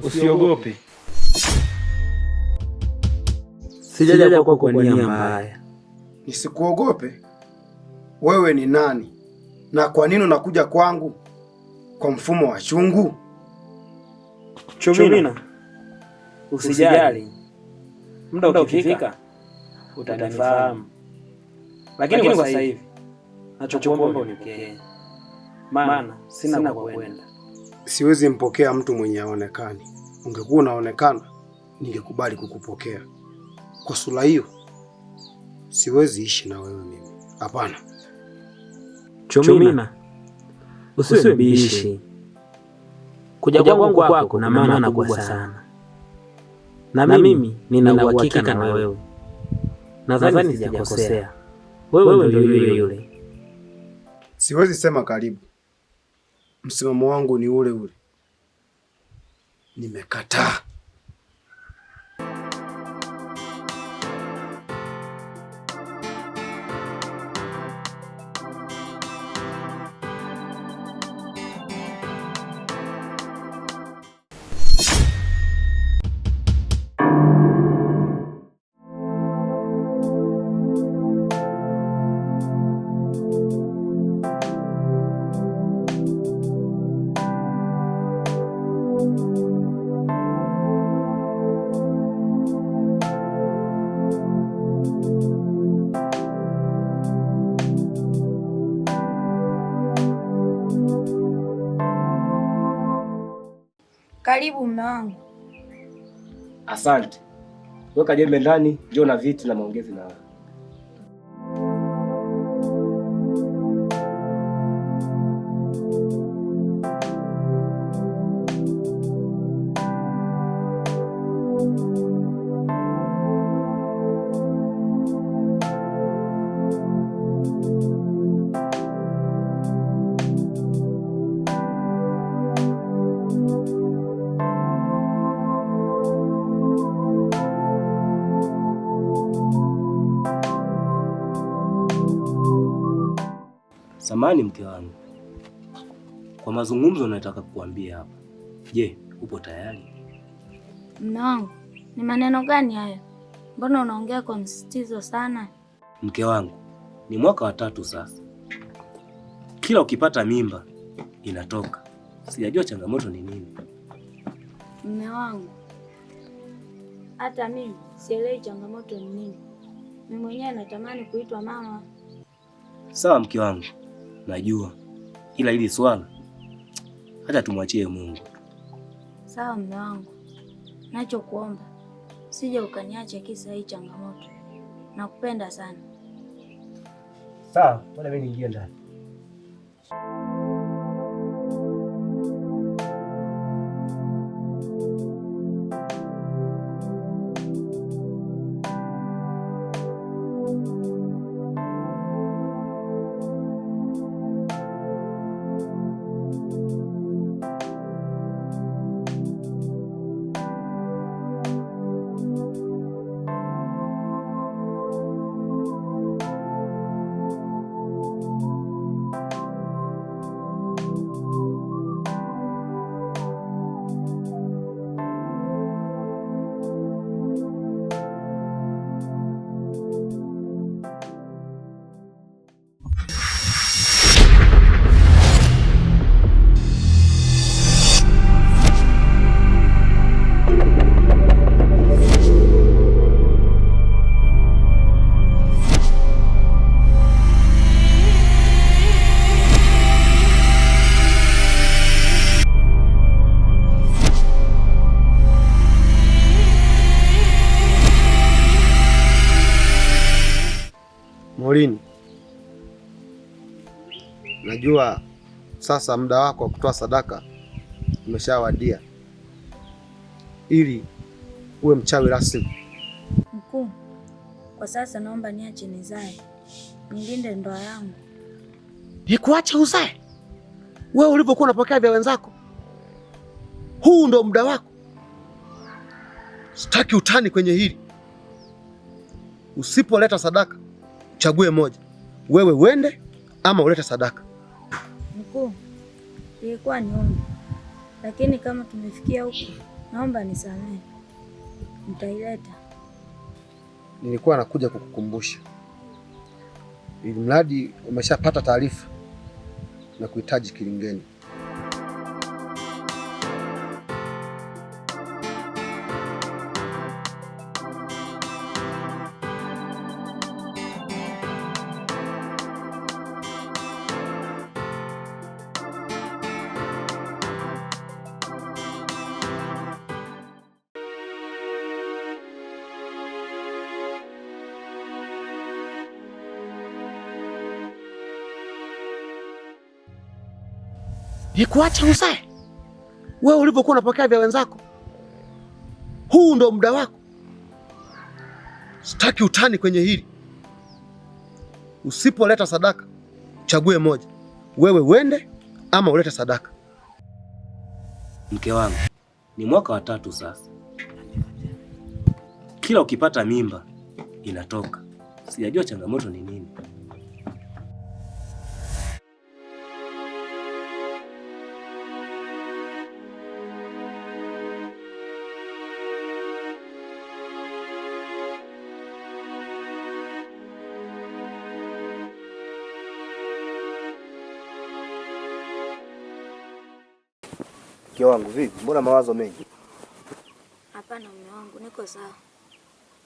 Usiogope. Sijaja kwako kwa nia mbaya. Nisikuogope? Wewe ni nani? Na kwa nini unakuja kwangu kwa mfumo wa chungu? Chumina, usijali. Muda ukifika utanifahamu. Lakini kwa sasa hivi nachokuomba unipokee. Maana sina kwa kwenda. Siwezi mpokea mtu mwenye haonekani. Ungekuwa unaonekana, ningekubali kukupokea. Kwa sura hiyo siwezi ishi na wewe mimi. Hapana. Chumina, usiwe bishi. Kuja kwangu kwako kuna maana kubwa sana. Na mimi nina uhakika na wewe. Nadhani sijakosea. Wewe ndio yule. Siwezi sema karibu. Msimamo wangu ni ule ule. Nimekataa. Karibu mume wangu. Asante. Weka jembe ndani, njoo na viti na maongezi na wewe. Samahani mke wangu, kwa mazungumzo nataka kukuambia hapa. Je, upo tayari? Mume wangu, ni maneno gani hayo? Mbona unaongea kwa msisitizo sana? Mke wangu, ni mwaka wa 3 sasa. Kila ukipata mimba inatoka. Sijajua changamoto ni nini. Mume wangu, hata mimi sielewi changamoto ni nini. Mimi mwenyewe natamani kuitwa mama. Sawa mke wangu, najua. Ila hili swala hata tumwachie Mungu. Sawa mume wangu. Nachokuomba usije ukaniacha kisa hii changamoto. Nakupenda sana. Sawa, bwana mimi niingie ndani. Morini, najua sasa muda wako wa kutoa sadaka umeshawadia ili uwe mchawi rasmi. Mkuu, kwa sasa naomba niache nizae, nilinde ndoa yangu. Nikuache uzae? Wewe ulivyokuwa unapokea vya wenzako, huu ndo muda wako. Sitaki utani kwenye hili. Usipoleta sadaka chague moja, wewe uende ama ulete sadaka. Mkuu, ilikuwa ni ombi, lakini kama tumefikia huko naomba nisamehe. Nitaileta. Nilikuwa nakuja kukukumbusha, ili mradi umeshapata taarifa na kuhitaji Kilingeni. Nikuacha usae? Wewe ulivyokuwa unapokea vya wenzako, huu ndo muda wako. Sitaki utani kwenye hili. Usipoleta sadaka, chague moja, wewe uende ama ulete sadaka. Mke wangu, ni mwaka wa 3 sasa, kila ukipata mimba inatoka. Sijajua changamoto ni nini. Mke wangu, vipi? Mbona mawazo mengi? Hapana mume wangu, niko sawa.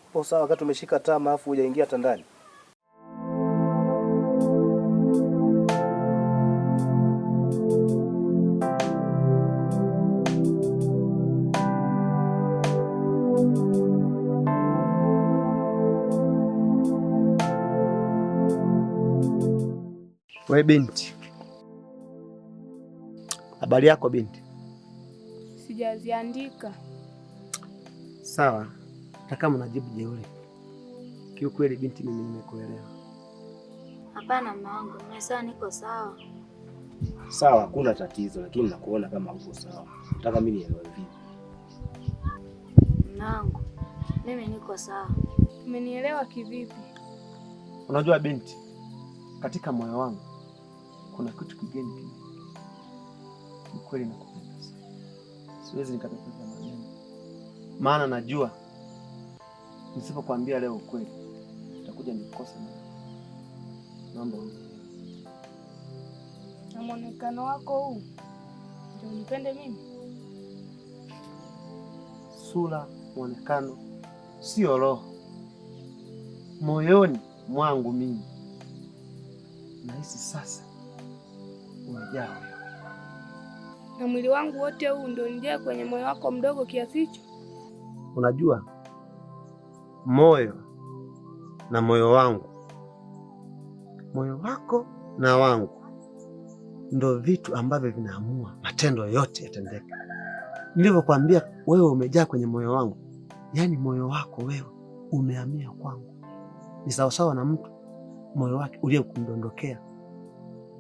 Upo sawa wakati umeshika tama afu hujaingia hata ndani? We binti, habari yako binti? Sijaziandika. Sawa, hata kama unajibu jeuri, kiukweli binti, mimi nimekuelewa. Hapana mume wangu, nimesema niko sawa. Sawa, hakuna tatizo, lakini nakuona kama uko sawa. Nataka mimi nielewe vipi? Mume wangu, mimi niko sawa. Umenielewa kivipi? Unajua binti, katika moyo wangu kuna kitu kigeni kile. Ni kweli nakupenda sana. Siwezi nikapoteza maneno. Maana najua nisipokuambia leo ukweli utakuja nikosa na mambo. Na muonekano wako huu ndio unipende mimi? Sura, muonekano sio roho. Moyoni mwangu mimi nahisi sasa umejaa wewe. Na mwili wangu wote huu ndio nijaa kwenye moyo wako mdogo kiasi hicho? Unajua moyo na moyo wangu, moyo wako na wangu ndo vitu ambavyo vinaamua matendo yote yatendeke. Nilivyokuambia wewe umejaa kwenye moyo wangu, yaani moyo wako wewe umehamia kwangu. Ni sawasawa na mtu moyo wake uliyekundondokea.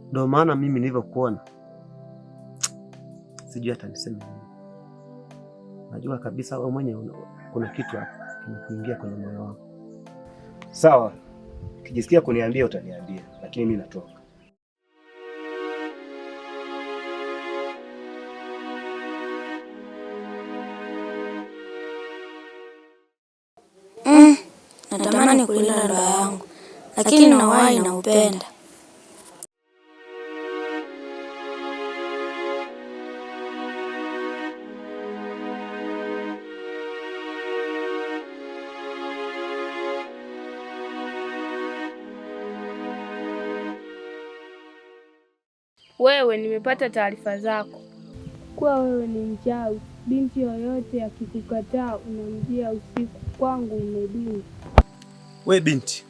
Ndio maana mimi nilivyokuona sijui hata niseme nini. Najua kabisa wewe mwenyewe kuna kitu hapo kimekuingia kwenye moyo wako. Sawa, ukijisikia kuniambia utaniambia, lakini mimi natoka. Natamani kulinda ndoa yangu, lakini nawahi na upenda. Wewe nimepata taarifa zako kuwa wewe ni mchawi. Binti yoyote akikukataa unamjia usiku, kwangu umedini. We binti,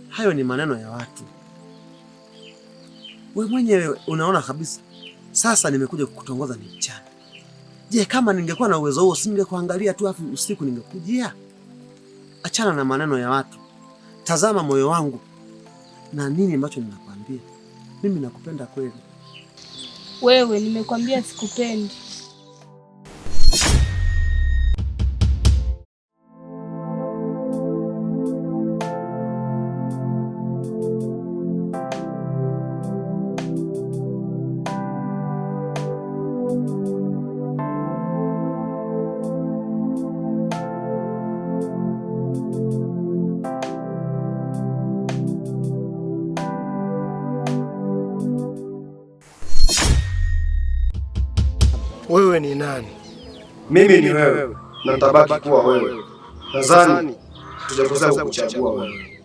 hayo ni maneno ya watu. We mwenyewe unaona kabisa sasa nimekuja kukutongoza ni mchana. Je, kama ningekuwa na uwezo huo singekuangalia tu afu usiku ningekujia? Achana na maneno ya watu. Tazama moyo wangu na nini ambacho ninakwambia. Mimi nakupenda kweli. Wewe nimekwambia sikupendi. wewe ni nani? Mimi ni wewe na nitabaki kuwa wewe. Nadhani tujakosea kukuchagua wewe.